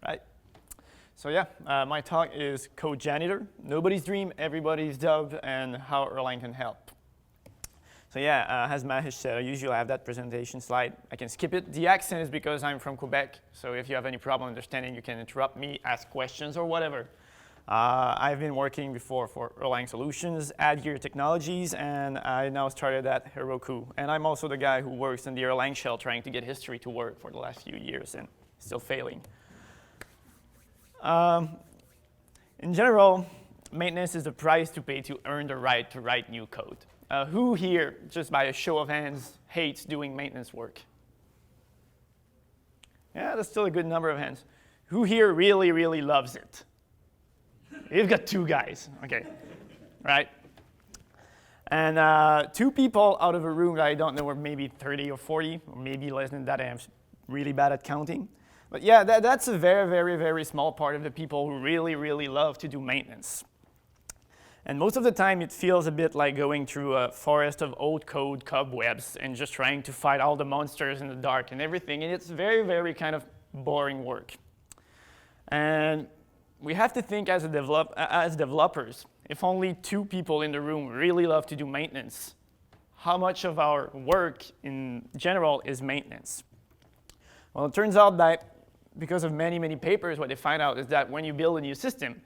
Right. So yeah, my talk is Code Janitor, nobody's dream, everybody's job, and how Erlang can help. So yeah, as Mahesh said, I usually have that presentation slide. I can skip it. The accent is because I'm from Quebec, so if you have any problem understanding, you can interrupt me, ask questions, or whatever. I've been working before for Erlang Solutions, Adgear Technologies, and I now started at Heroku. And I'm also the guy who works in the Erlang shell trying to get history to work for the last few years and still failing. In general, maintenance is the price to pay to earn the right to write new code. Who here, just by a show of hands, hates doing maintenance work? Yeah, that's still a good number of hands. Who here really, really loves it? You've got two guys, okay, right? And 2 people out of a room that I don't know are maybe 30 or 40, or maybe less than that. I'm really bad at counting. But yeah, that's a very, very, very small part of the people who really, really love to do maintenance. And most of the time, it feels a bit like going through a forest of old code cobwebs and just trying to fight all the monsters in the dark and everything. And it's very, very kind of boring work. And we have to think as developers, if only 2 people in the room really love to do maintenance, how much of our work in general is maintenance? Well, it turns out that because of many, many papers, what they find out is that when you build a new system,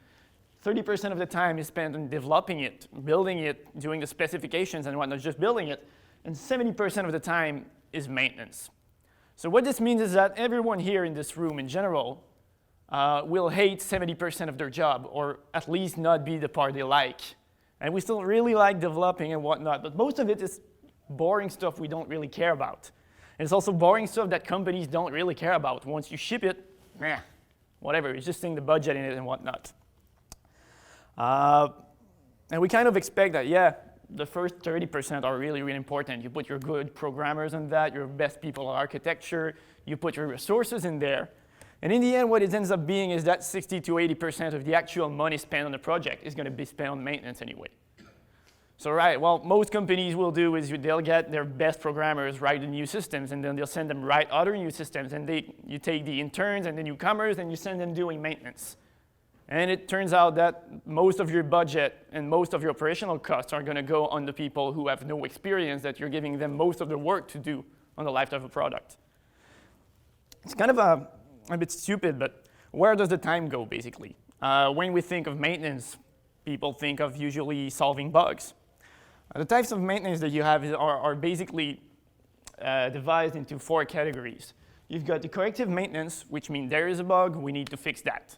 30% of the time is spent on developing it, building it, doing the specifications and whatnot, just building it, and 70% of the time is maintenance. So what this means is that everyone here in this room in general will hate 70% of their job, or at least not be the part they like. And we still really like developing and whatnot, but most of it is boring stuff we don't really care about. And it's also boring stuff that companies don't really care about. Once you ship it, whatever, it's just seeing the budget in it and whatnot. And we kind of expect that, yeah, the first 30% are really, really important. You put your good programmers on that, your best people on architecture, you put your resources in there. And in the end, what it ends up being is that 60 to 80% of the actual money spent on the project is going to be spent on maintenance anyway. So right, well, most companies will do is they'll get their best programmers write the new systems, and then they'll send them write other new systems, and you take the interns and the newcomers, and you send them doing maintenance. And it turns out that most of your budget and most of your operational costs are going to go on the people who have no experience, that you're giving them most of the work to do on the lifetime of a product. It's kind of a bit stupid, but where does the time go, basically? When we think of maintenance, people think of usually solving bugs. The types of maintenance that you have are basically divided into 4 categories. You've got the corrective maintenance, which means there is a bug, we need to fix that.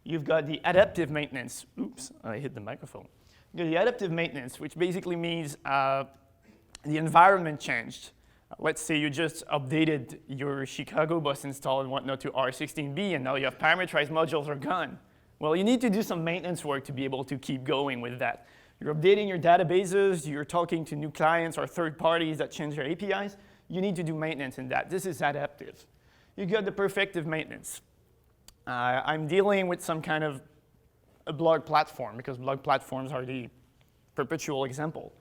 You've got the adaptive maintenance. Oops, I hit the microphone. You've got the adaptive maintenance, which basically means the environment changed. Let's say you just updated your Chicago bus install and whatnot to R16B, and now your parameterized modules are gone. Well, you need to do some maintenance work to be able to keep going with that. You're updating your databases, you're talking to new clients or third parties that change your APIs. You need to do maintenance in that. This is adaptive. You got the perfective maintenance. I'm dealing with some kind of a blog platform, because blog platforms are the perpetual example.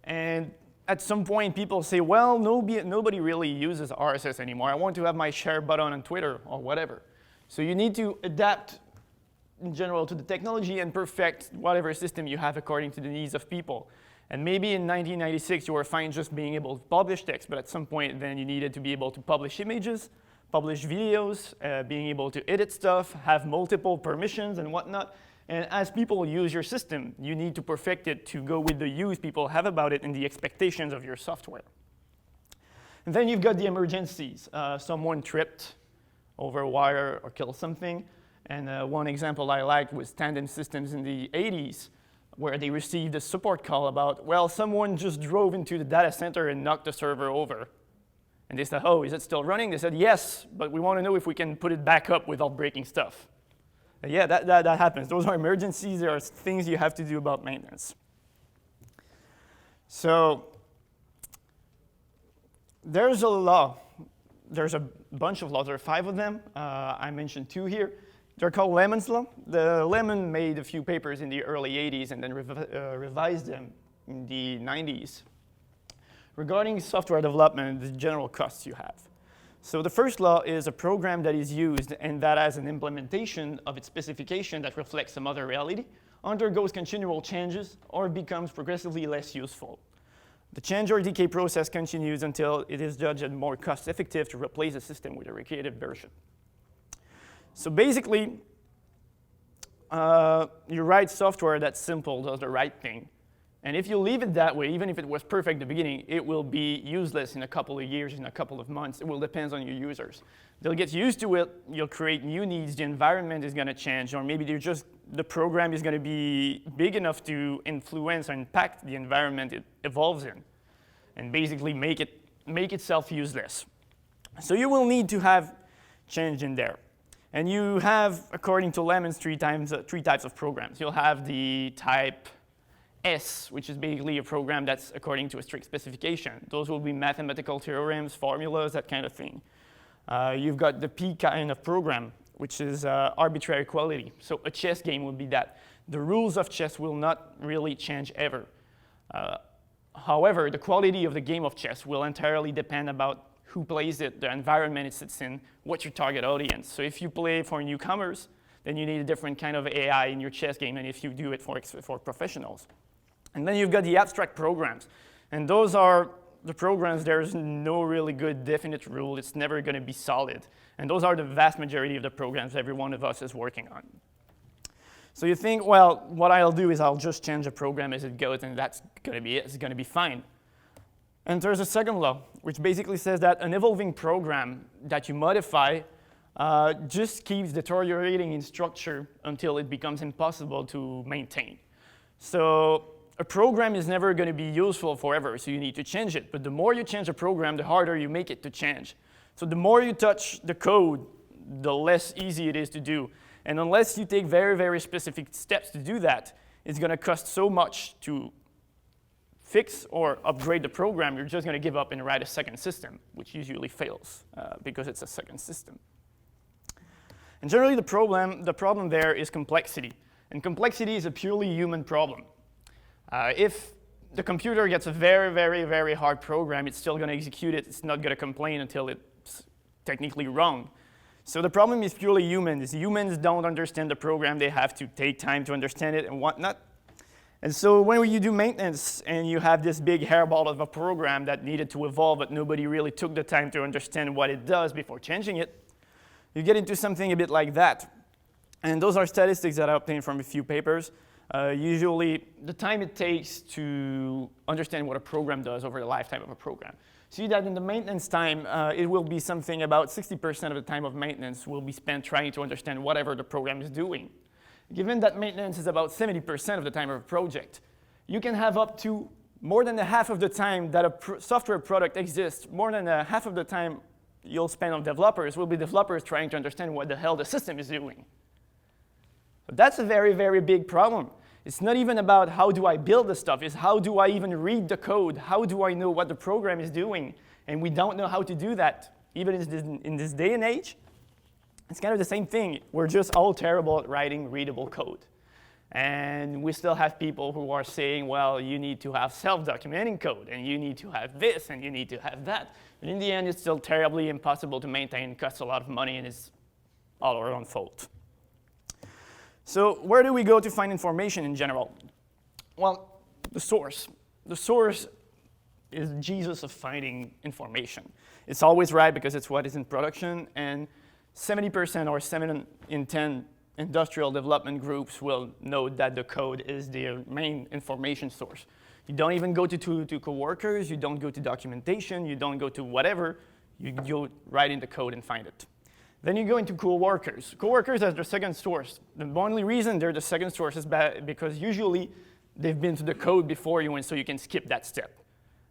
And at some point, people say, well, nobody really uses RSS anymore. I want to have my share button on Twitter or whatever. So you need to adapt in general to the technology and perfect whatever system you have according to the needs of people. And maybe in 1996, you were fine just being able to publish text, but at some point, then you needed to be able to publish images, publish videos, being able to edit stuff, have multiple permissions and whatnot. And as people use your system, you need to perfect it to go with the use people have about it and the expectations of your software. And then you've got the emergencies. Someone tripped over a wire or killed something. And one example I liked was Tandem Systems in the 80s, where they received a support call about, well, someone just drove into the data center and knocked the server over. And they said, oh, is it still running? They said, yes, but we want to know if we can put it back up without breaking stuff. And yeah, that happens. Those are emergencies. There are things you have to do about maintenance. So there's a law. There's a bunch of laws. There are 5 of them. I mentioned 2 here. They're called Lehman's Law. The Lehman made a few papers in the early 80s and then revised them in the 90s regarding software development and the general costs you have. So the first law is a program that is used and that has an implementation of its specification that reflects some other reality, undergoes continual changes, or becomes progressively less useful. The change or decay process continues until it is judged more cost-effective to replace the system with a recreated version. So basically, you write software that's simple, does the right thing. And if you leave it that way, even if it was perfect at the beginning, it will be useless in a couple of years, in a couple of months. It will depend on your users. They'll get used to it. You'll create new needs. The environment is going to change. Or maybe the program is going to be big enough to influence or impact the environment it evolves in, and basically make itself useless. So you will need to have change in there. And you have, according to Lehman, three types of programs. You'll have the type S, which is basically a program that's according to a strict specification. Those will be mathematical theorems, formulas, that kind of thing. You've got the P kind of program, which is arbitrary quality. So a chess game would be that. The rules of chess will not really change ever. However, the quality of the game of chess will entirely depend about who plays it, the environment it sits in, what's your target audience. So if you play for newcomers, then you need a different kind of AI in your chess game than if you do it for professionals. And then you've got the abstract programs. And those are the programs, there's no really good definite rule. It's never going to be solid. And those are the vast majority of the programs every one of us is working on. So you think, well, what I'll do is I'll just change a program as it goes, and that's going to be it. It's going to be fine. And there's a second law, which basically says that an evolving program that you modify just keeps deteriorating in structure until it becomes impossible to maintain. So a program is never going to be useful forever, so you need to change it. But the more you change a program, the harder you make it to change. So the more you touch the code, the less easy it is to do. And unless you take very, very specific steps to do that, it's going to cost so much to fix or upgrade the program, you're just going to give up and write a second system, which usually fails because it's a second system. And generally, the problem there is complexity. And complexity is a purely human problem. If the computer gets a very, very, very hard program, it's still going to execute it. It's not going to complain until it's technically wrong. So the problem is purely human. Humans don't understand the program. They have to take time to understand it and whatnot. And so when you do maintenance and you have this big hairball of a program that needed to evolve, but nobody really took the time to understand what it does before changing it, you get into something a bit like that. And those are statistics that I obtained from a few papers. Usually, the time it takes to understand what a program does over the lifetime of a program. See that in the maintenance time, it will be something about 60% of the time of maintenance will be spent trying to understand whatever the program is doing. Given that maintenance is about 70% of the time of a project, you can have up to more than half of the time that a software product exists, more than half of the time you'll spend on developers will be developers trying to understand what the hell the system is doing. So that's a very, very big problem. It's not even about how do I build the stuff, it's how do I even read the code? How do I know what the program is doing? And we don't know how to do that, even in this day and age. It's kind of the same thing. We're just all terrible at writing readable code. And we still have people who are saying, well, you need to have self-documenting code, and you need to have this, and you need to have that. But in the end, it's still terribly impossible to maintain, costs a lot of money, and it's all our own fault. So where do we go to find information in general? Well, the source. The source is Jesus of finding information. It's always right because it's what is in production, and 70% or 7 in 10 industrial development groups will know that the code is their main information source. You don't even go to coworkers, you don't go to documentation, you don't go to whatever, you go right in the code and find it. Then you go into coworkers. Coworkers as the second source. The only reason they're the second source is because usually they've been to the code before you, and so you can skip that step.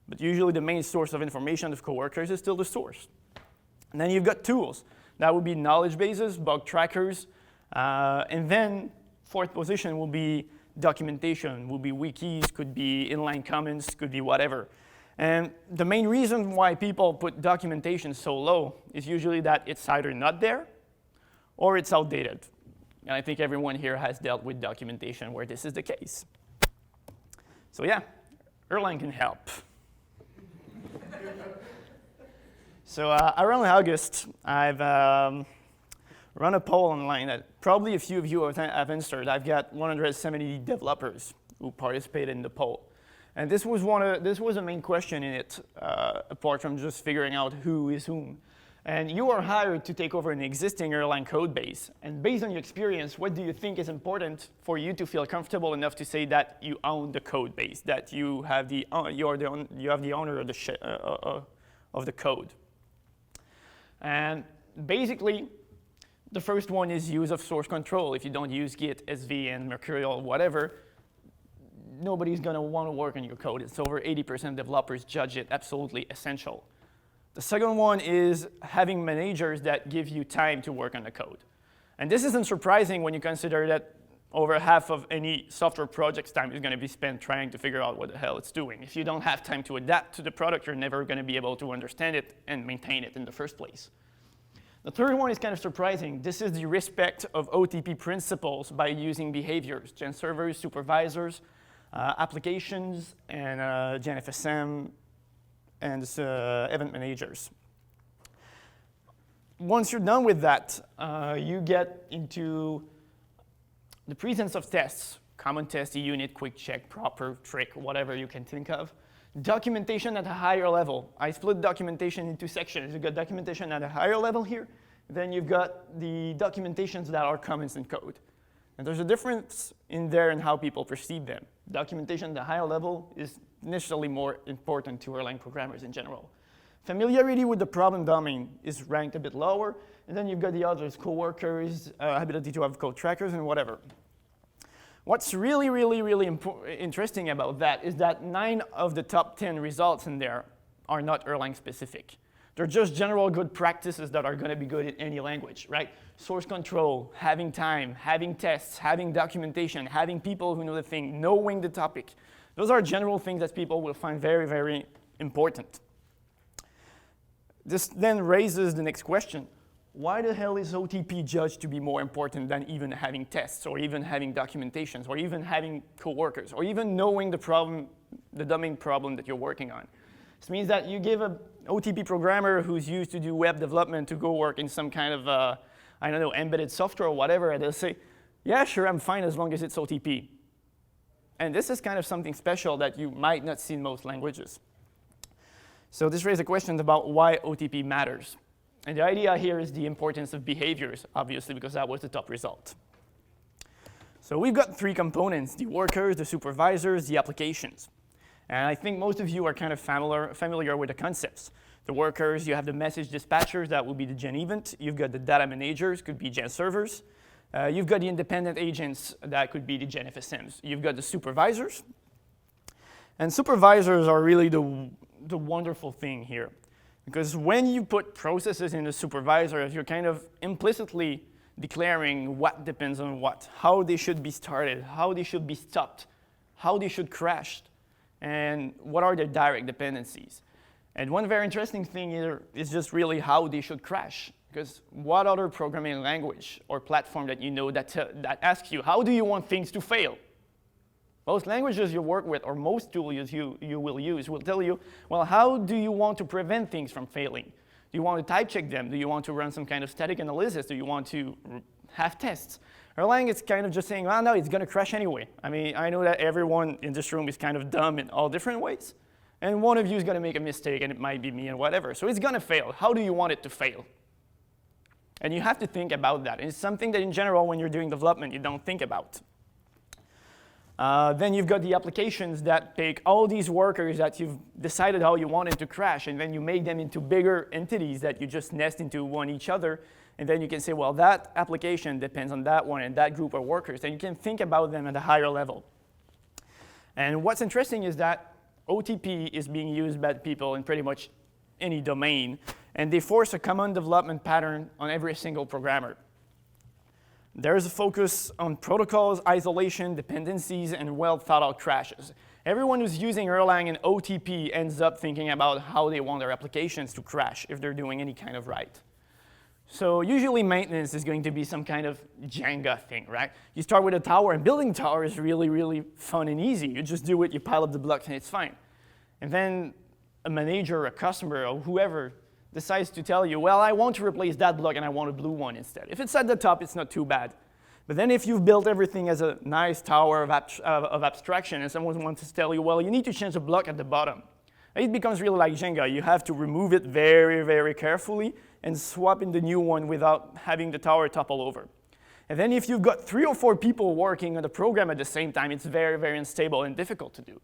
But usually the main source of information of coworkers is still the source. And then you've got tools. That would be knowledge bases, bug trackers, and then fourth position will be documentation, will be wikis, could be inline comments, could be whatever. And the main reason why people put documentation so low is usually that it's either not there or it's outdated. And I think everyone here has dealt with documentation where this is the case. So yeah, Erlang can help. So around August, I've run a poll online that probably a few of you have answered. I've got 170 developers who participated in the poll. And this was a main question in it, apart from just figuring out who is whom. And you are hired to take over an existing Erlang code base. And based on your experience, what do you think is important for you to feel comfortable enough to say that you own the code base, that you have the owner of the code? And basically, the first one is use of source control. If you don't use Git, SV, and Mercurial, whatever, nobody's going to want to work on your code. It's over 80% of developers judge it absolutely essential. The second one is having managers that give you time to work on the code. And this isn't surprising when you consider that over half of any software project's time is going to be spent trying to figure out what the hell it's doing. If you don't have time to adapt to the product, you're never going to be able to understand it and maintain it in the first place. The third one is kind of surprising. This is the respect of OTP principles by using behaviors, gen servers, supervisors, applications, and JNFSM, and event managers. Once you're done with that, you get into the presence of tests, common test, unit, quick check, proper, trick, whatever you can think of. Documentation at a higher level. I split documentation into sections. You've got documentation at a higher level here. Then you've got the documentations that are comments in code. And there's a difference in there in how people perceive them. Documentation at a higher level is initially more important to Erlang programmers in general. Familiarity with the problem domain is ranked a bit lower, and then you've got the others, coworkers, ability to have code trackers, and whatever. What's really, really, really interesting about that is that 9 of the top 10 results in there are not Erlang specific. They're just general good practices that are going to be good in any language, right? Source control, having time, having tests, having documentation, having people who know the thing, knowing the topic. Those are general things that people will find very, very important. This then raises the next question. Why the hell is OTP judged to be more important than even having tests, or even having documentations, or even having coworkers, or even knowing the problem, the domain problem that you're working on? This means that you give an OTP programmer who's used to do web development to go work in some kind of, I don't know, embedded software or whatever, and they'll say, yeah, sure, I'm fine as long as it's OTP. And this is kind of something special that you might not see in most languages. So this raises a question about why OTP matters. And the idea here is the importance of behaviors, obviously, because that was the top result. So we've got 3 components, the workers, the supervisors, the applications. And I think most of you are kind of familiar with the concepts. The workers, you have the message dispatchers, that would be the gen event. You've got the data managers, could be gen servers. You've got the independent agents, that could be the JNFSMs. You've got the supervisors. And supervisors are really the wonderful thing here. Because when you put processes in the supervisors, you're kind of implicitly declaring what depends on what, how they should be started, how they should be stopped, how they should crash, and what are their direct dependencies. And one very interesting thing here is just really how they should crash. Because what other programming language or platform that you know that asks you, how do you want things to fail? Most languages you work with, or most tools you will use, will tell you, well, how do you want to prevent things from failing? Do you want to type check them? Do you want to run some kind of static analysis? Do you want to have tests? Erlang is kind of just saying, well, no, it's going to crash anyway. I mean, I know that everyone in this room is kind of dumb in all different ways. And one of you is going to make a mistake, and it might be me and whatever. So it's going to fail. How do you want it to fail? And you have to think about that. And it's something that, in general, when you're doing development, you don't think about. Then you've got the applications that take all these workers that you've decided how you want it to crash, and then you make them into bigger entities that you just nest into one each other. And then you can say, well, that application depends on that one and that group of workers. And you can think about them at a higher level. And what's interesting is that OTP is being used by people in pretty much any domain. And they force a common development pattern on every single programmer. There's a focus on protocols, isolation, dependencies, and well-thought-out crashes. Everyone who's using Erlang and OTP ends up thinking about how they want their applications to crash if they're doing any kind of write. So usually maintenance is going to be some kind of Jenga thing, right? You start with a tower, and building a tower is really, really fun and easy. You just do it, you pile up the blocks, and it's fine. And then a manager, a customer, or whoever decides to tell you, well, I want to replace that block and I want a blue one instead. If it's at the top, it's not too bad. But then if you've built everything as a nice tower of abstraction and someone wants to tell you, well, you need to change the block at the bottom, it becomes really like Jenga. You have to remove it very, very carefully and swap in the new one without having the tower topple over. And then if you've got 3 or 4 people working on the program at the same time, it's very, very unstable and difficult to do.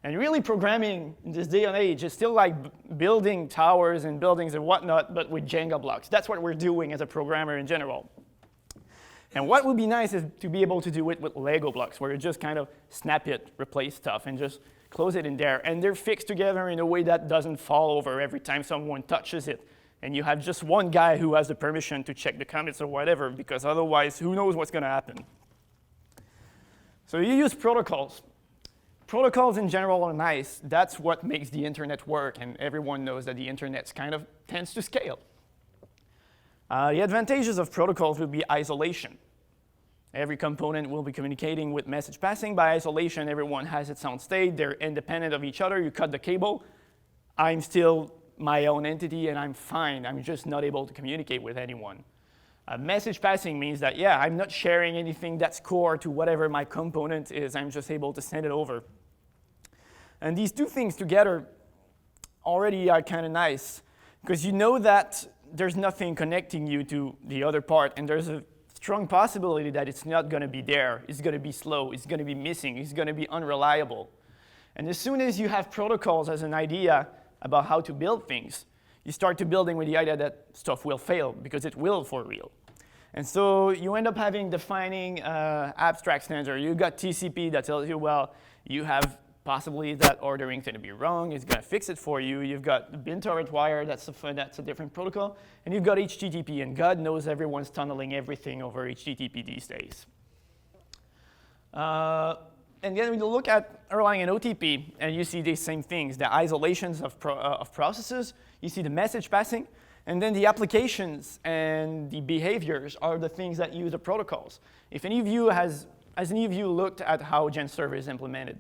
And really programming in this day and age is still like building towers and buildings and whatnot, but with Jenga blocks. That's what we're doing as a programmer in general. And what would be nice is to be able to do it with Lego blocks, where you just kind of snap it, replace stuff, and just close it in there. And they're fixed together in a way that doesn't fall over every time someone touches it. And you have just one guy who has the permission to check the commits or whatever, because otherwise, who knows what's going to happen. So you use protocols. Protocols in general are nice. That's what makes the internet work, and everyone knows that the internet kind of tends to scale. The advantages of protocols would be isolation. Every component will be communicating with message passing. By isolation, everyone has its own state. They're independent of each other. You cut the cable. I'm still my own entity, and I'm fine. I'm just not able to communicate with anyone. Message passing means that, yeah, I'm not sharing anything that's core to whatever my component is. I'm just able to send it over. And these two things together already are kind of nice, because you know that there's nothing connecting you to the other part, and there's a strong possibility that it's not going to be there. It's going to be slow. It's going to be missing. It's going to be unreliable. And as soon as you have protocols as an idea about how to build things, you start to building with the idea that stuff will fail, because it will for real. And so you end up having defining abstract standard. You've got TCP that tells you, well, you have possibly that ordering is going to be wrong. It's going to fix it for you. You've got the BinTorrent wire. That's a different protocol. And you've got HTTP. And God knows everyone's tunneling everything over HTTP these days. And then when you look at Erlang and OTP, and you see these same things, the isolations of processes, you see the message passing, and then the applications and the behaviors are the things that use the protocols. If any of you has any of you looked at how Gen server is implemented?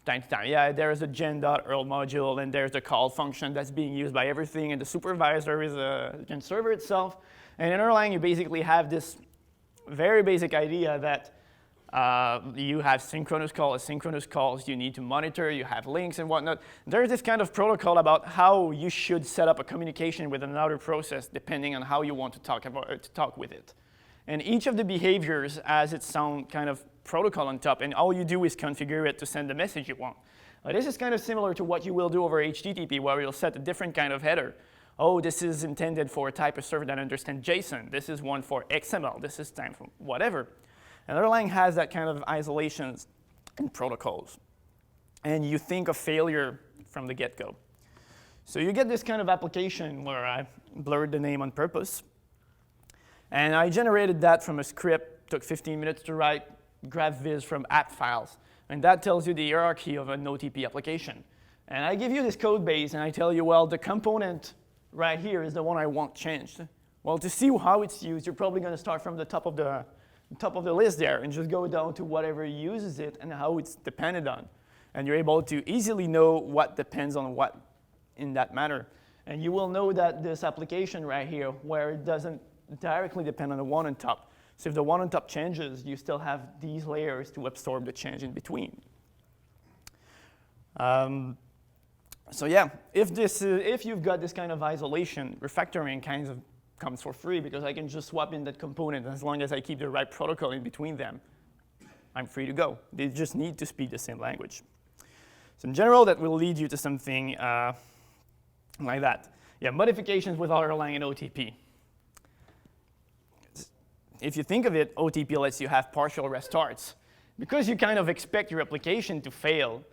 Time to time, yeah, there's a gen.erl module, and there's the call function that's being used by everything, and the supervisor is a Gen server itself. And in Erlang, you basically have this very basic idea that you have synchronous calls, asynchronous calls, you need to monitor, you have links and whatnot. There's this kind of protocol about how you should set up a communication with another process depending on how you want to talk with it. And each of the behaviors has its own kind of protocol on top, and all you do is configure it to send the message you want. This is kind of similar to what you will do over HTTP, where you'll set a different kind of header. Oh, this is intended for a type of server that understands JSON. This is one for XML. This is time for whatever. And Erlang has that kind of isolations and protocols. And you think of failure from the get-go. So you get this kind of application where I blurred the name on purpose. And I generated that from a script, took 15 minutes to write, grab viz from app files. And that tells you the hierarchy of an OTP application. And I give you this code base, and I tell you, well, the component right here is the one I want changed. Well, to see how it's used, you're probably going to start from the top of the list there and just go down to whatever uses it and how it's depended on. And you're able to easily know what depends on what in that matter. And you will know that this application right here, where it doesn't directly depend on the one on top. So if the one on top changes, you still have these layers to absorb the change in between. So yeah, if you've got this kind of isolation, refactoring kind of comes for free, because I can just swap in that component as long as I keep the right protocol in between them. I'm free to go. They just need to speak the same language. So in general, that will lead you to something like that. Yeah, modifications with Erlang and OTP. If you think of it, OTP lets you have partial restarts. Because you kind of expect your application to fail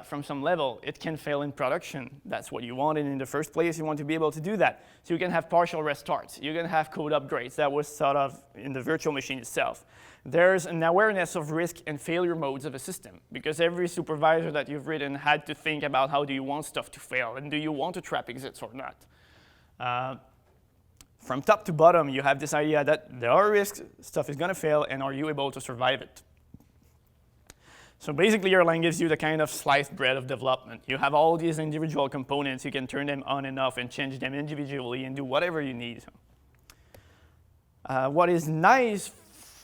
from some level, it can fail in production. That's what you wanted in the first place. You want to be able to do that. So you can have partial restarts. You can have code upgrades. That was thought of in the virtual machine itself. There's an awareness of risk and failure modes of a system, because every supervisor that you've written had to think about how do you want stuff to fail, and do you want to trap exits or not. From top to bottom, you have this idea that there are risks, stuff is going to fail, and are you able to survive it? So basically, Erlang gives you the kind of sliced bread of development. You have all these individual components. You can turn them on and off and change them individually and do whatever you need. What is nice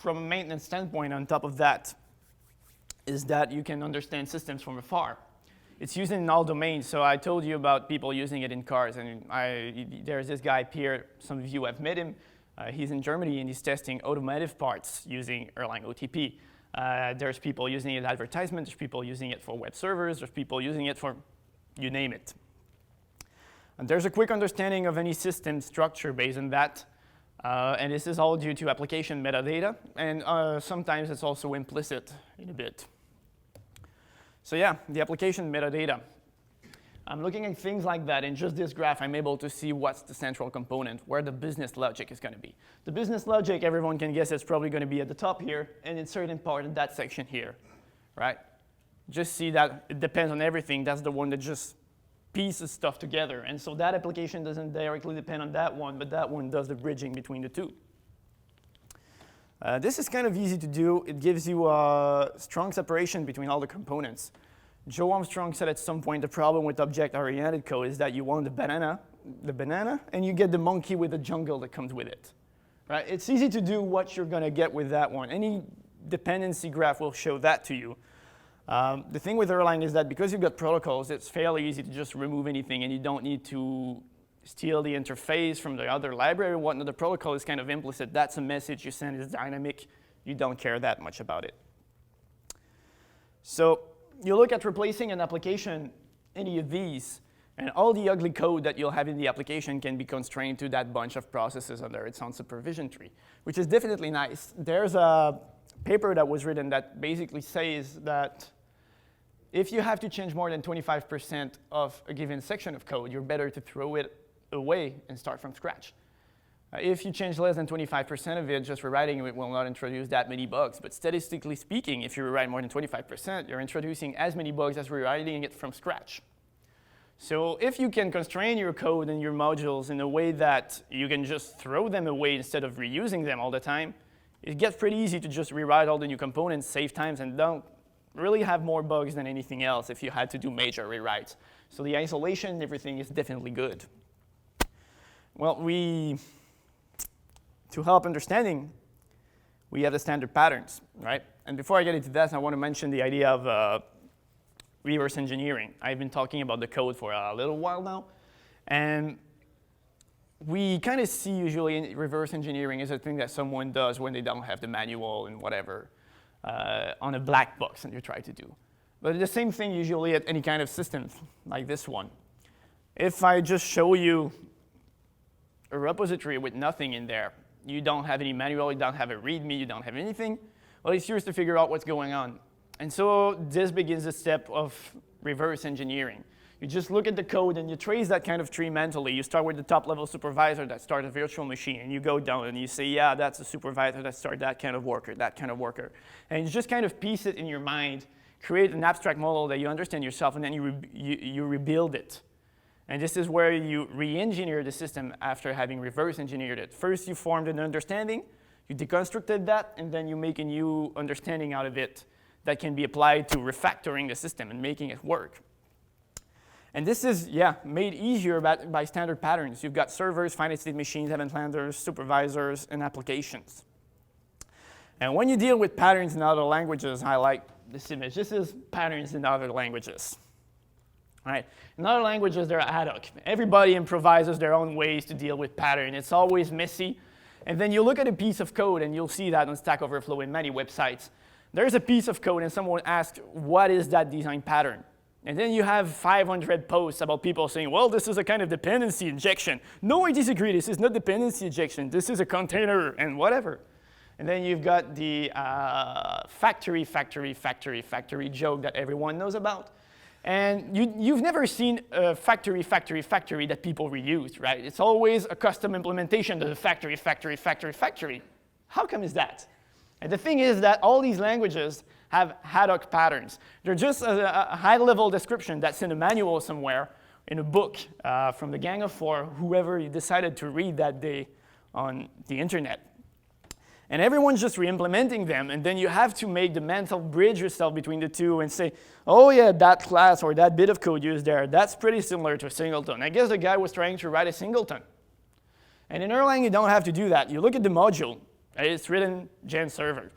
from a maintenance standpoint on top of that is that you can understand systems from afar. It's used in all domains. So I told you about people using it in cars. And there's this guy, Pierre. Some of you have met him. He's in Germany, and he's testing automotive parts using Erlang OTP. There's people using it in advertisement. There's people using it for web servers. There's people using it for you name it. And there's a quick understanding of any system structure based on that. And this is all due to application metadata. And sometimes it's also implicit in a bit. So yeah, the application metadata. I'm looking at things like that. In just this graph, I'm able to see what's the central component, where the business logic is going to be. The business logic, everyone can guess it's probably going to be at the top here, and in certain part of that section here, right? Just see that it depends on everything. That's the one that just pieces stuff together. And so that application doesn't directly depend on that one, but that one does the bridging between the two. This is kind of easy to do. It gives you a strong separation between all the components. Joe Armstrong said at some point the problem with object-oriented code is that you want the banana, and you get the monkey with the jungle that comes with it. Right? It's easy to do what you're going to get with that one. Any dependency graph will show that to you. The thing with Erlang is that because you've got protocols, it's fairly easy to just remove anything, and you don't need to steal the interface from the other library and whatnot. The protocol is kind of implicit. That's a message you send. It's dynamic. You don't care that much about it. So you look at replacing an application, any of these, and all the ugly code that you'll have in the application can be constrained to that bunch of processes under its own supervision tree, which is definitely nice. There's a paper that was written that basically says that if you have to change more than 25% of a given section of code, you're better to throw it away and start from scratch. If you change less than 25% of it, just rewriting it will not introduce that many bugs. But statistically speaking, if you rewrite more than 25%, you're introducing as many bugs as rewriting it from scratch. So if you can constrain your code and your modules in a way that you can just throw them away instead of reusing them all the time, it gets pretty easy to just rewrite all the new components, save times, and don't really have more bugs than anything else if you had to do major rewrites. So the isolation and everything is definitely good. Well, to help understanding, we have the standard patterns, right? And before I get into that, I want to mention the idea of reverse engineering. I've been talking about the code for a little while now, and we kind of see usually reverse engineering as a thing that someone does when they don't have the manual and whatever on a black box and you try to do. But the same thing usually at any kind of system like this one. If I just show you a repository with nothing in there, you don't have any manual, you don't have a README, you don't have anything, well, it's yours to figure out what's going on. And so this begins the step of reverse engineering. You just look at the code and you trace that kind of tree mentally. You start with the top level supervisor that starts a virtual machine, and you go down and you say, yeah, that's a supervisor that starts that kind of worker, that kind of worker. And you just kind of piece it in your mind, create an abstract model that you understand yourself, and then you rebuild it. And this is where you re-engineer the system after having reverse engineered it. First, you formed an understanding, you deconstructed that, and then you make a new understanding out of it that can be applied to refactoring the system and making it work. And this is, made easier by standard patterns. You've got servers, finite state machines, event handlers, supervisors, and applications. And when you deal with patterns in other languages, I like this image. This is patterns in other languages. Right. In other languages, they're ad hoc. Everybody improvises their own ways to deal with pattern. It's always messy. And then you look at a piece of code, and you'll see that on Stack Overflow in many websites. There's a piece of code, and someone asks, what is that design pattern? And then you have 500 posts about people saying, well, this is a kind of dependency injection. No, I disagree. This is not dependency injection. This is a container and whatever. And then you've got the factory joke that everyone knows about. And you've never seen a factory that people reuse, right? It's always a custom implementation of the factory. How come is that? And the thing is that all these languages have ad hoc patterns. They're just a high-level description that's in a manual somewhere, in a book from the Gang of Four, whoever you decided to read that day on the internet. And everyone's just re-implementing them, and then you have to make the mental bridge yourself between the two and say, oh yeah, that class or that bit of code used there, that's pretty similar to a singleton. I guess the guy was trying to write a singleton. And in Erlang, you don't have to do that. You look at the module, it's written gen server.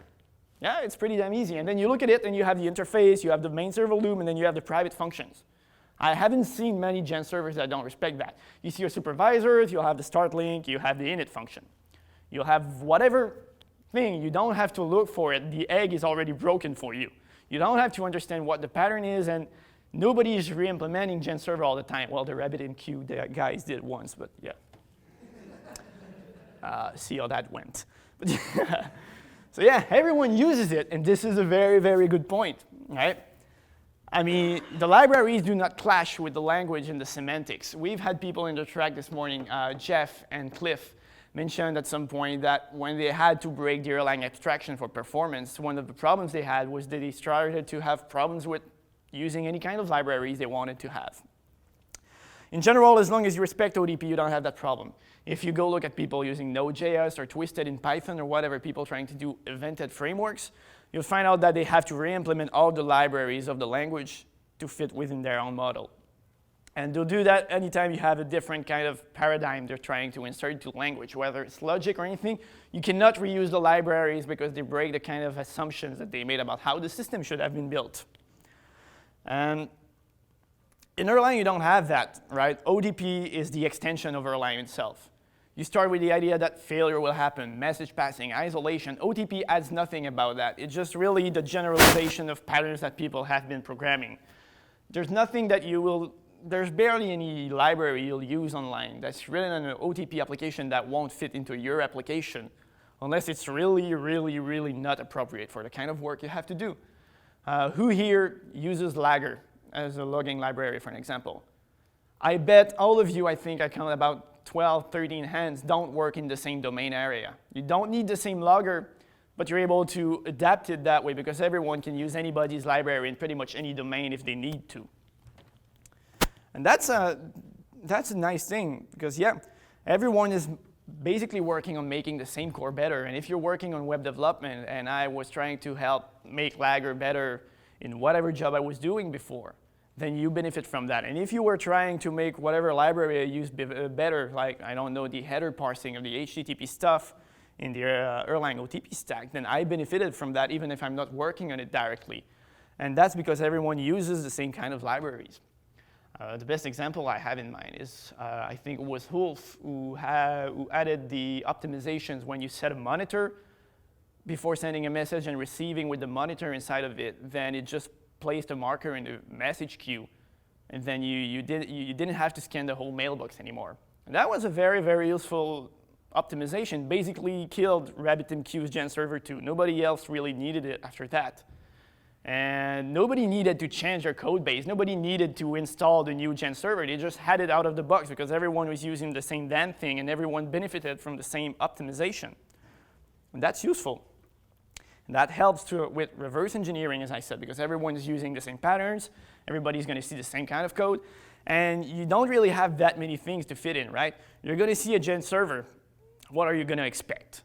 Yeah, it's pretty damn easy. And then you look at it, and you have the interface, you have the main server loop, and then you have the private functions. I haven't seen many gen servers that don't respect that. You see your supervisors, you'll have the start link, you have the init function. You'll have whatever thing, you don't have to look for it. The egg is already broken for you. You don't have to understand what the pattern is, and nobody is re-implementing gen server all the time. Well, the RabbitMQ guys did once, but yeah. See how that went. So yeah, everyone uses it, and this is a very, very good point, right? I mean, the libraries do not clash with the language and the semantics. We've had people in the track this morning, Jeff and Cliff, mentioned at some point that when they had to break the Erlang abstraction for performance, one of the problems they had was that they started to have problems with using any kind of libraries they wanted to have. In general, as long as you respect OTP, you don't have that problem. If you go look at people using Node.js or Twisted in Python or whatever, people trying to do evented frameworks, you'll find out that they have to re-implement all the libraries of the language to fit within their own model. And they'll do that anytime you have a different kind of paradigm they're trying to insert into language, whether it's logic or anything. You cannot reuse the libraries because they break the kind of assumptions that they made about how the system should have been built. And in Erlang, you don't have that, right? OTP is the extension of Erlang itself. You start with the idea that failure will happen, message passing, isolation. OTP adds nothing about that. It's just really the generalization of patterns that people have been programming. There's nothing that you will, there's barely any library you'll use online that's written on an OTP application that won't fit into your application unless it's really, really, really not appropriate for the kind of work you have to do. Who here uses Lagger as a logging library, for an example? I bet all of you, I think I count about 12, 13 hands, don't work in the same domain area. You don't need the same logger, but you're able to adapt it that way because everyone can use anybody's library in pretty much any domain if they need to. And that's a nice thing because, yeah, everyone is basically working on making the same core better. And if you're working on web development and I was trying to help make Lagger better in whatever job I was doing before, then you benefit from that. And if you were trying to make whatever library I use better, like, I don't know, the header parsing of the HTTP stuff in the Erlang OTP stack, then I benefited from that even if I'm not working on it directly. And that's because everyone uses the same kind of libraries. The best example I have in mind is, I think it was Wolf who added the optimizations when you set a monitor before sending a message and receiving with the monitor inside of it, then it just placed a marker in the message queue, and then you didn't have to scan the whole mailbox anymore. And that was a very, very useful optimization. Basically killed RabbitMQ's Gen Server 2. Nobody else really needed it after that. And nobody needed to change their code base. Nobody needed to install the new Gen Server. They just had it out of the box because everyone was using the same damn thing and everyone benefited from the same optimization. And that's useful. And that helps with reverse engineering, as I said, because everyone is using the same patterns. Everybody's going to see the same kind of code. And you don't really have that many things to fit in, right? You're going to see a Gen Server. What are you going to expect?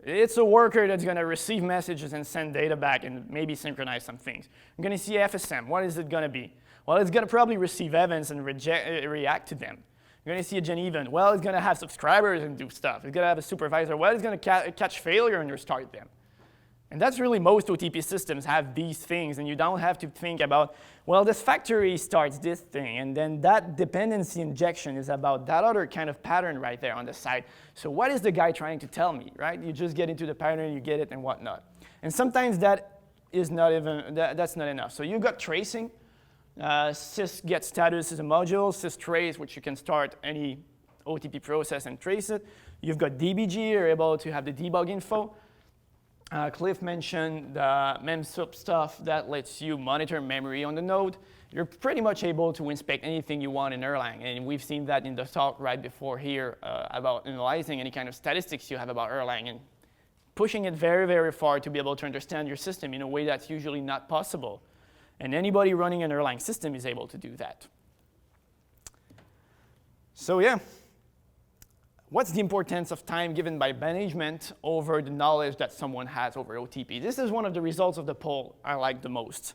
It's a worker that's going to receive messages and send data back and maybe synchronize some things. I'm going to see FSM. What is it going to be? Well, it's going to probably receive events and react to them. You're going to see a gen event. Well, it's going to have subscribers and do stuff. It's going to have a supervisor. Well, it's going to catch failure and restart them. And that's really most OTP systems have these things, and you don't have to think about, well, this factory starts this thing, and then that dependency injection is about that other kind of pattern right there on the side. So what is the guy trying to tell me, right? You just get into the pattern, you get it, and whatnot. And sometimes that is not even, that's not enough. So you've got tracing. sysGetStatus is a module, sysTrace, which you can start any OTP process and trace it. You've got DBG, you're able to have the debug info. Cliff mentioned the memsup stuff that lets you monitor memory on the node. You're pretty much able to inspect anything you want in Erlang, and we've seen that in the talk right before here about analyzing any kind of statistics you have about Erlang and pushing it very, very far to be able to understand your system in a way that's usually not possible. And anybody running an Erlang system is able to do that. So yeah, what's the importance of time given by management over the knowledge that someone has over OTP? This is one of the results of the poll I like the most.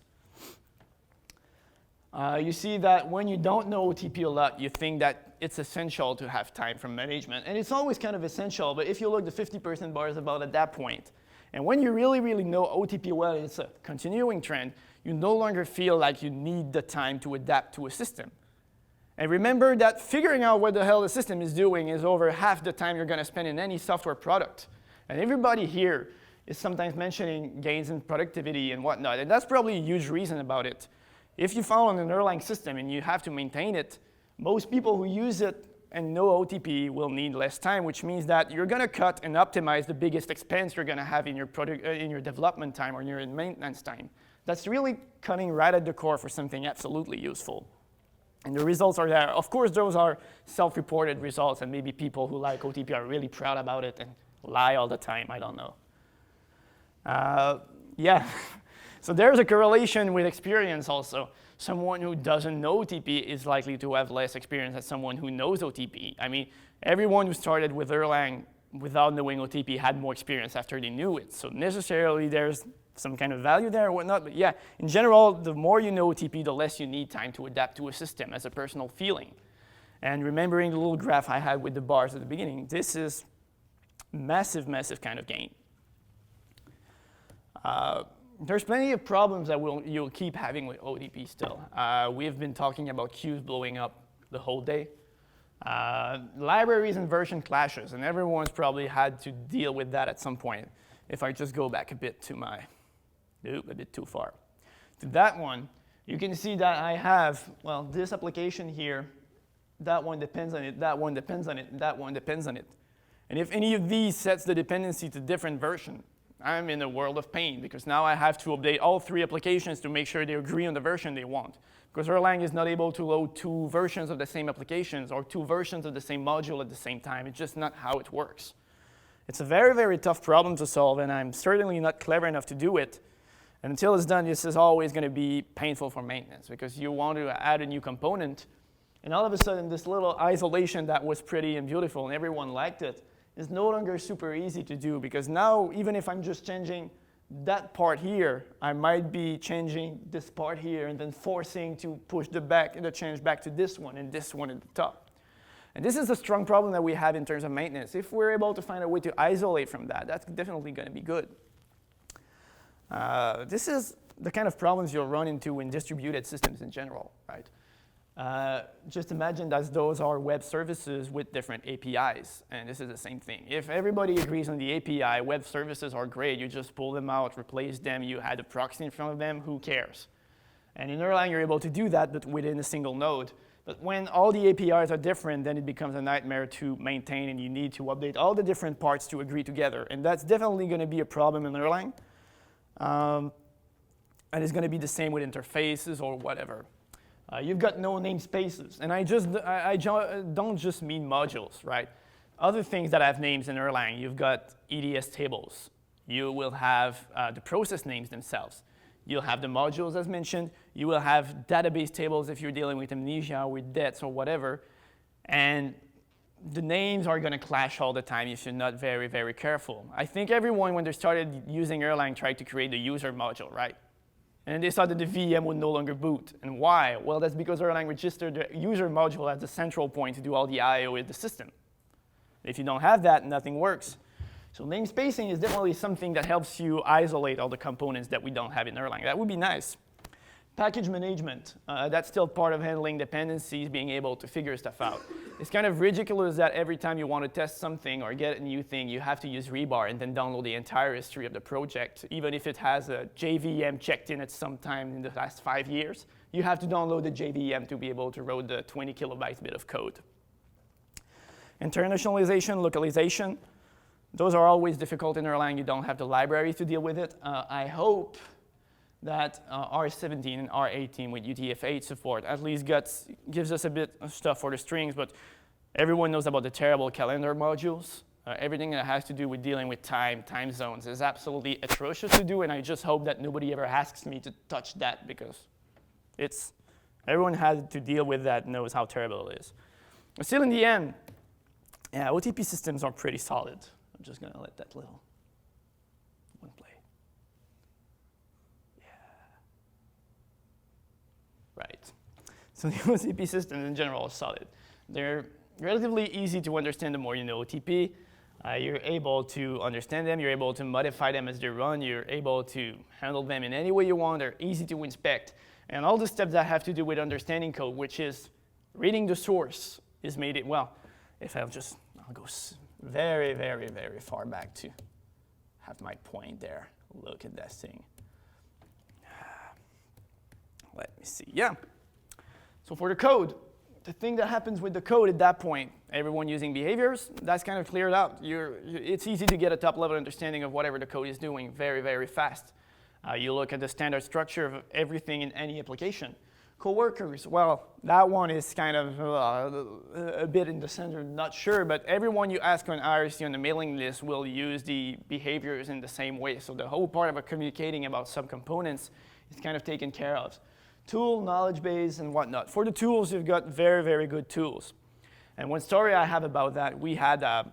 You see that when you don't know OTP a lot, you think that it's essential to have time from management. And it's always kind of essential, but if you look, the 50% bar is about at that point. And when you really, really know OTP well, and it's a continuing trend, you no longer feel like you need the time to adapt to a system. And remember that figuring out what the hell the system is doing is over half the time you're going to spend in any software product. And everybody here is sometimes mentioning gains in productivity and whatnot, and that's probably a huge reason about it. If you follow an Erlang system and you have to maintain it, most people who use it and know OTP will need less time, which means that you're going to cut and optimize the biggest expense you're going to have in your development time or in your maintenance time. That's really cutting right at the core for something absolutely useful. And the results are there. Of course, those are self-reported results, and maybe people who like OTP are really proud about it and lie all the time. I don't know. Yeah. So there's a correlation with experience also. Someone who doesn't know OTP is likely to have less experience than someone who knows OTP. I mean, everyone who started with Erlang without knowing OTP had more experience after they knew it. So necessarily there's some kind of value there or whatnot. But yeah, in general, the more you know OTP, the less you need time to adapt to a system as a personal feeling. And remembering the little graph I had with the bars at the beginning, this is massive, massive kind of gain. There's plenty of problems that you'll keep having with OTP still. We've been talking about queues blowing up the whole day. Libraries and version clashes, and everyone's probably had to deal with that at some point. If I just go back a bit to a bit too far. To that one, you can see that I have, well, this application here, that one depends on it, that one depends on it, that one depends on it. And if any of these sets the dependency to different version, I'm in a world of pain because now I have to update all 3 applications to make sure they agree on the version they want. Because Erlang is not able to load 2 versions of the same applications or 2 versions of the same module at the same time. It's just not how it works. It's a very, very tough problem to solve, and I'm certainly not clever enough to do it. And until it's done, this is always going to be painful for maintenance because you want to add a new component, and all of a sudden this little isolation that was pretty and beautiful and everyone liked it is no longer super easy to do because now even if I'm just changing that part here, I might be changing this part here and then forcing to push the change back to this one and this one at the top. And this is a strong problem that we have in terms of maintenance. If we're able to find a way to isolate from that, that's definitely going to be good. This is the kind of problems you'll run into in distributed systems in general, right? Just imagine that those are web services with different APIs, and this is the same thing. If everybody agrees on the API, web services are great. You just pull them out, replace them, you add a proxy in front of them, who cares? And in Erlang, you're able to do that, but within a single node. But when all the APIs are different, then it becomes a nightmare to maintain, and you need to update all the different parts to agree together. And that's definitely going to be a problem in Erlang. And it's going to be the same with interfaces or whatever. You've got no namespaces. And I don't just mean modules, right? Other things that have names in Erlang, you've got EDS tables. You will have the process names themselves. You'll have the modules as mentioned. You will have database tables if you're dealing with amnesia, with debts, or whatever. And the names are going to clash all the time if you're not very, very careful. I think everyone, when they started using Erlang, tried to create the user module, right? And then they saw that the VM would no longer boot. And why? Well, that's because Erlang registered the user module as the central point to do all the I/O with the system. If you don't have that, nothing works. So namespacing is definitely something that helps you isolate all the components that we don't have in Erlang. That would be nice. Package management, that's still part of handling dependencies, being able to figure stuff out. It's kind of ridiculous that every time you want to test something or get a new thing, you have to use rebar and then download the entire history of the project. Even if it has a JVM checked in at some time in the last 5 years, you have to download the JVM to be able to load the 20 kilobytes bit of code. Internationalization, localization, those are always difficult in Erlang. You don't have the library to deal with it. I hope that R17 and R18 with UTF-8 support at least gives us a bit of stuff for the strings, but everyone knows about the terrible calendar modules. Everything that has to do with dealing with time zones is absolutely atrocious to do, and I just hope that nobody ever asks me to touch that because everyone had to deal with that, knows how terrible it is. But still in the end, Yeah, OTP systems are pretty solid. I'm just going to let that little one play. Yeah. Right. So the OTP systems in general are solid. They're relatively easy to understand the more you know OTP. You're able to understand them. You're able to modify them as they run. You're able to handle them in any way you want. They're easy to inspect. And all the steps that have to do with understanding code, which is reading the source, is made it well. If I'll go very, very, very far back to have my point there. Look at that thing. Let me see. Yeah. So for the code, the thing that happens with the code at that point, everyone using behaviors, that's kind of cleared out. It's easy to get a top-level understanding of whatever the code is doing very, very fast. You look at the standard structure of everything in any application. Coworkers, well, that one is kind of a bit in the center, not sure, but everyone you ask on IRC on the mailing list will use the behaviors in the same way. So the whole part of communicating about subcomponents is kind of taken care of. Tool, knowledge base, and whatnot. For the tools, you've got very, very good tools. And one story I have about that, we had a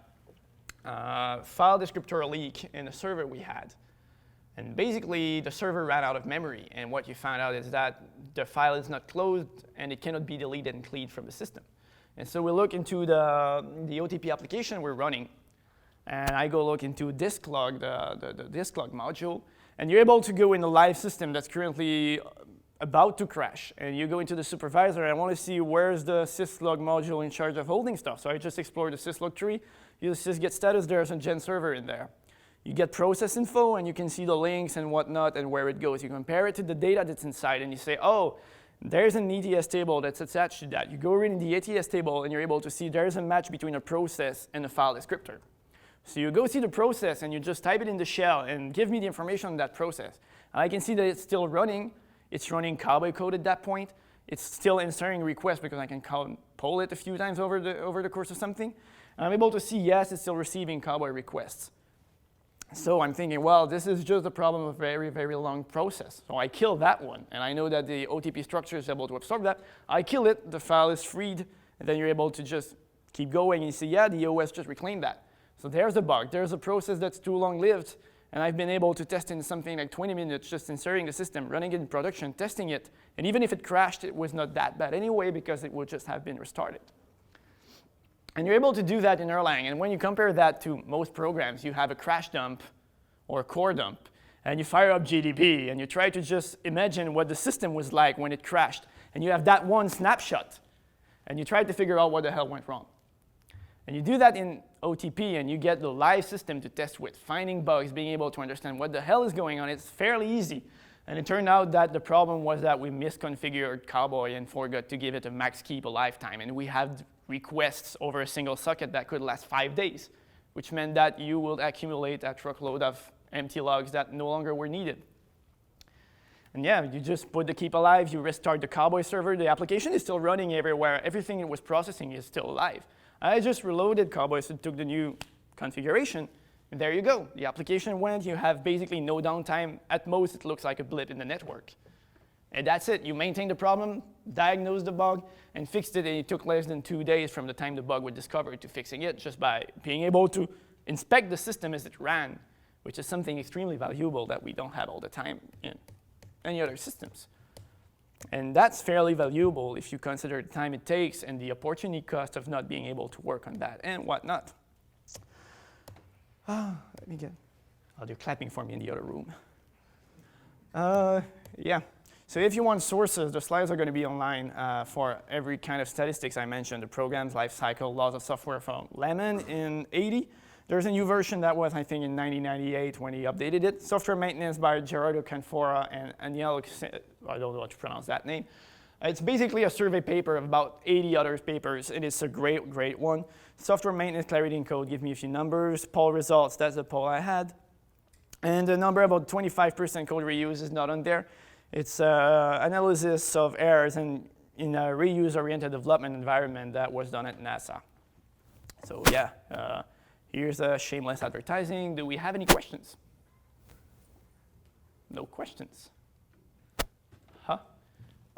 file descriptor leak in a server we had. And basically, the server ran out of memory. And what you found out is that the file is not closed, and it cannot be deleted and cleaned from the system. And so we look into the OTP application we're running. And I go look into disk log, the disk log module. And you're able to go in the live system that's currently about to crash, and you go into the supervisor, and I want to see where's the syslog module in charge of holding stuff. So I just explore the syslog tree. You just get status, there's a gen server in there. You get process info, and you can see the links and whatnot and where it goes. You compare it to the data that's inside, and you say, oh, there's an ETS table that's attached to that. You go read in the ETS table, and you're able to see there's a match between a process and a file descriptor. So you go see the process, and you just type it in the shell, and give me the information on that process. And I can see that it's still running. It's running cowboy code at that point. It's still inserting requests because I can poll it a few times over the course of something. And I'm able to see, yes, it's still receiving cowboy requests. So I'm thinking, well, this is just a problem of a very, very long process. So I kill that one. And I know that the OTP structure is able to absorb that. I kill it. The file is freed. And then you're able to just keep going. And you see, yeah, the OS just reclaimed that. So there's a bug. There's a process that's too long-lived. And I've been able to test in something like 20 minutes, just inserting the system, running it in production, testing it. And even if it crashed, it was not that bad anyway, because it would just have been restarted. And you're able to do that in Erlang. And when you compare that to most programs, you have a crash dump or a core dump. And you fire up GDB, and you try to just imagine what the system was like when it crashed. And you have that one snapshot. And you try to figure out what the hell went wrong. And you do that in OTP, and you get the live system to test with, finding bugs, being able to understand what the hell is going on. It's fairly easy. And it turned out that the problem was that we misconfigured Cowboy and forgot to give it a max keep a lifetime. And we had requests over a single socket that could last 5 days, which meant that you would accumulate a truckload of empty logs that no longer were needed. And yeah, you just put the keep alive, you restart the Cowboy server, the application is still running everywhere, everything it was processing is still alive. I just reloaded Cowboy, so it took the new configuration, and there you go. The application went, you have basically no downtime. At most, it looks like a blip in the network. And that's it. You maintained the problem, diagnosed the bug, and fixed it, and it took less than 2 days from the time the bug was discovered to fixing it, just by being able to inspect the system as it ran, which is something extremely valuable that we don't have all the time in any other systems. And that's fairly valuable if you consider the time it takes and the opportunity cost of not being able to work on that and whatnot. Let me get, I'll do clapping for me in the other room. Yeah, so if you want sources, the slides are going to be online for every kind of statistics I mentioned, the programs, life cycle, laws of software from Lehman in 80. There's a new version that was, I think, in 1998 when he updated it. Software maintenance by Gerardo Canfora and Aniel, I don't know how to pronounce that name. It's basically a survey paper of about 80 other papers, and it's a great, great one. Software maintenance clarity in code, give me a few numbers. Poll results, that's the poll I had. And the number about 25% code reuse is not on there. It's analysis of errors in a reuse-oriented development environment that was done at NASA. So yeah. Here's a shameless advertising. Do we have any questions? No questions. Huh?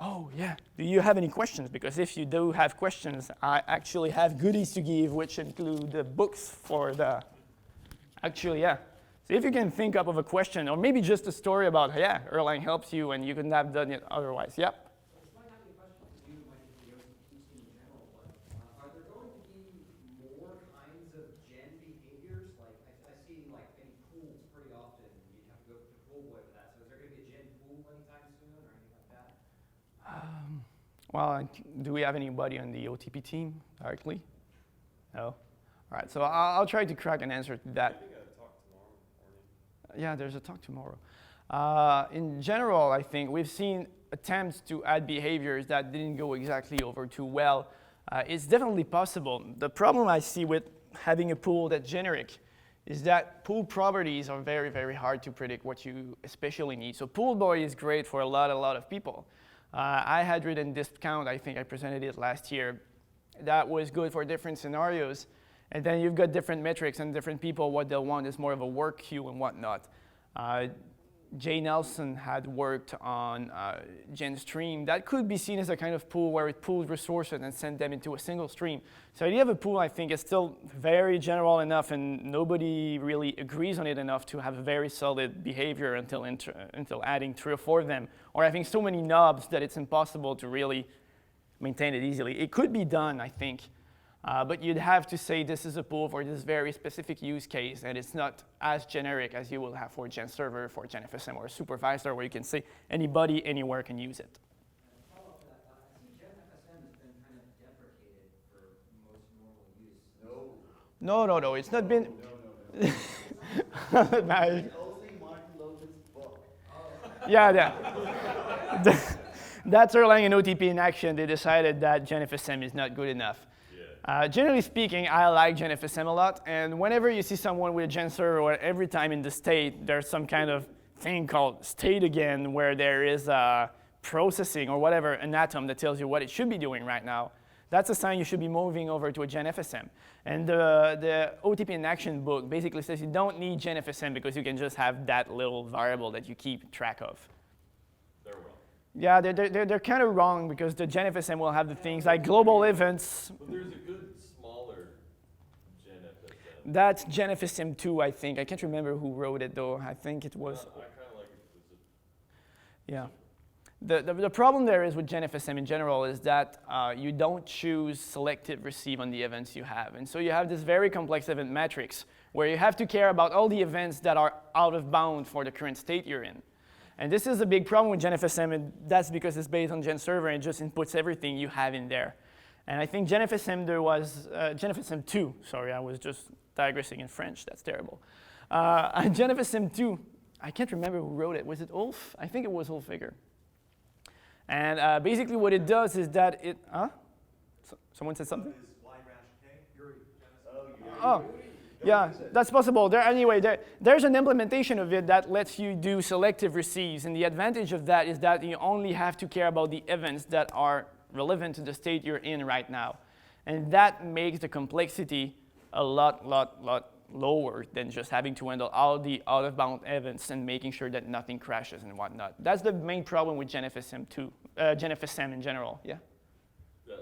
Oh, yeah. Do you have any questions? Because if you do have questions, I actually have goodies to give, which include the books for the... Actually, yeah. So if you can think up of a question, or maybe just a story about, yeah, Erlang helps you and you couldn't have done it otherwise. Yep. This might not be a question for you, it might be for the OTP team in general, but are there going to be more kinds of gen behaviors? Like, I see like in pools pretty often, you have to go to pool boy for that. So is there going to be a gen pool anytime soon or anything like that? Well, do we have anybody on the OTP team directly? No? All right, so I'll try to crack an answer to that. Yeah, there's a talk tomorrow. In general, I think we've seen attempts to add behaviors that didn't go exactly over too well. It's definitely possible. The problem I see with having a pool that's generic is that pool properties are very, very hard to predict what you especially need. So pool boy is great for a lot of people. I had written discount, I think I presented it last year. That was good for different scenarios. And then you've got different metrics and different people, what they'll want is more of a work queue and whatnot. Jay Nelson had worked on GenStream. That could be seen as a kind of pool where it pools resources and sent them into a single stream. So the idea of a pool, I think, is still very general enough and nobody really agrees on it enough to have a very solid behavior until adding 3 or 4 of them, or having so many knobs that it's impossible to really maintain it easily. It could be done, I think. But you'd have to say this is a pool for this very specific use case, and it's not as generic as you will have for Gen Server, for GenFSM, or a supervisor where you can say anybody, anywhere can use it. Follow up to that, I see GenFSM has been kind of deprecated for most normal use. No, it's not been... Only Martin Logan's book. Yeah. That's Erlang and OTP in action. They decided that GenFSM is not good enough. Generally speaking, I like GenFSM a lot, and whenever you see someone with a Gen server, or every time in the state, there's some kind of thing called state again, where there is a processing or whatever, an atom that tells you what it should be doing right now, that's a sign you should be moving over to a GenFSM. And the OTP in action book basically says you don't need GenFSM because you can just have that little variable that you keep track of. They're wrong. Yeah, they're kind of wrong because the GenFSM will have the things like global events. But there's a good smaller GenFSM. That's GenFSM 2, I think. I can't remember who wrote it though. I think it was. I kind of like it. Yeah. The problem there is with GenFSM in general is that you don't choose selective receive on the events you have. And so you have this very complex event matrix where you have to care about all the events that are out of bound for the current state you're in. And this is a big problem with GenFSM, and that's because it's based on Gen Server and it just inputs everything you have in there. And I think GenFSM, there was GenFSM 2, sorry, I was just digressing in French, that's terrible. GenFSM 2, I can't remember who wrote it. Was it Ulf? I think it was Ulf Vigor. And basically what it does is that it, someone said something? Oh. Yeah, that's possible. There's an implementation of it that lets you do selective receives, and the advantage of that is that you only have to care about the events that are relevant to the state you're in right now. And that makes the complexity a lot lower than just having to handle all the out-of-bound events and making sure that nothing crashes and whatnot. That's the main problem with GenFSM 2, GenFSM in general, yeah? The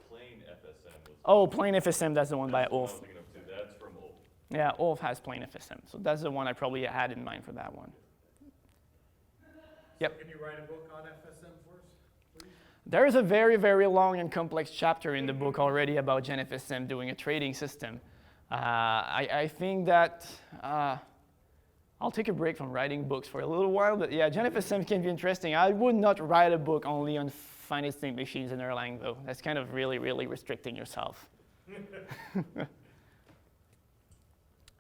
plain FSM was... Oh, plain FSM, that's the one by Ulf. That's from Ulf. Yeah, Ulf has plain FSM, so that's the one I probably had in mind for that one. Yep. So can you write a book on FSM for us, please? There is a very long and complex chapter in the book already about GenFSM doing a trading system. I think that I'll take a break from writing books for a little while, but yeah, GenFSM can be interesting. I would not write a book only on finite state machines in Erlang, though. That's kind of really restricting yourself.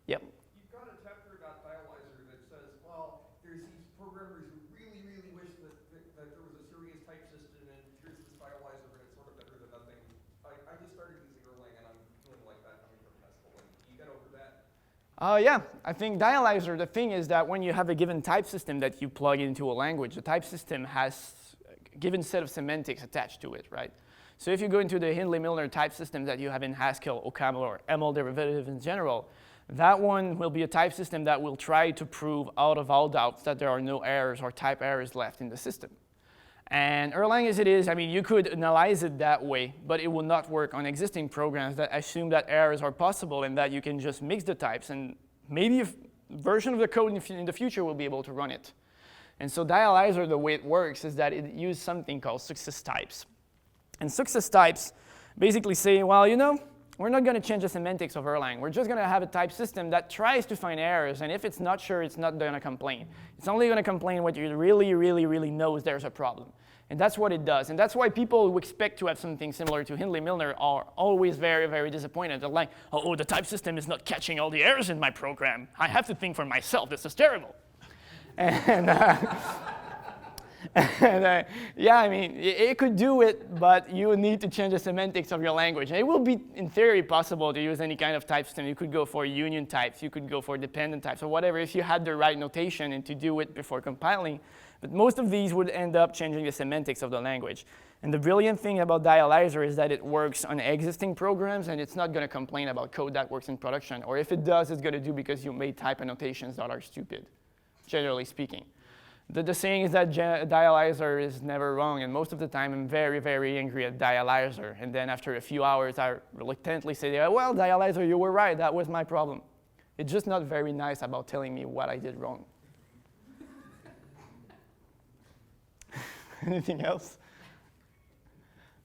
Yep. You've got a chapter about dialyzer that says, well, there's these programmers who really wish that there was a serious type system, and here's this dialyzer, but it's sort of better than nothing. I just started using Erlang, and I'm feeling like that coming from Haskell. You get over that? Yeah, I think dialyzer, the thing is that when you have a given type system that you plug into a language, the type system has a given set of semantics attached to it, right? So if you go into the Hindley-Milner type system that you have in Haskell, OCaml, or ML derivative in general, that one will be a type system that will try to prove out of all doubts that there are no errors or type errors left in the system. And Erlang as it is, I mean, you could analyze it that way, but it will not work on existing programs that assume that errors are possible and that you can just mix the types, and maybe a version of the code in the future will be able to run it. And so Dialyzer, the way it works is that it uses something called success types. And success types basically say, well, you know, we're not going to change the semantics of Erlang. We're just going to have a type system that tries to find errors, and if it's not sure, it's not going to complain. It's only going to complain when you really knows there's a problem. And that's what it does. And that's why people who expect to have something similar to Hindley-Milner are always very disappointed. They're like, oh, the type system is not catching all the errors in my program. I have to think for myself. This is terrible. And, yeah, I mean, it could do it, but you would need to change the semantics of your language. And it will be, in theory, possible to use any kind of type system. You could go for union types. You could go for dependent types, or whatever, if you had the right notation and to do it before compiling. But most of these would end up changing the semantics of the language. And the brilliant thing about Dialyzer is that it works on existing programs, and it's not going to complain about code that works in production. Or if it does, it's going to do because you made type annotations that are stupid, generally speaking. The saying is that Dialyzer is never wrong, and most of the time I'm very angry at Dialyzer. And then after a few hours, I reluctantly say, well, Dialyzer, you were right, that was my problem. It's just not very nice about telling me what I did wrong. Anything else?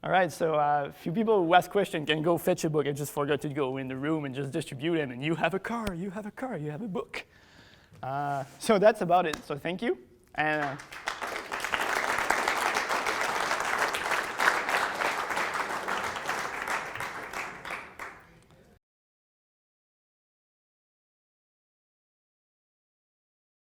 All right, so a few people who ask questions can go fetch a book. I just forgot to go in the room and just distribute them, and you have a car, you have a book. So that's about it, so thank you. And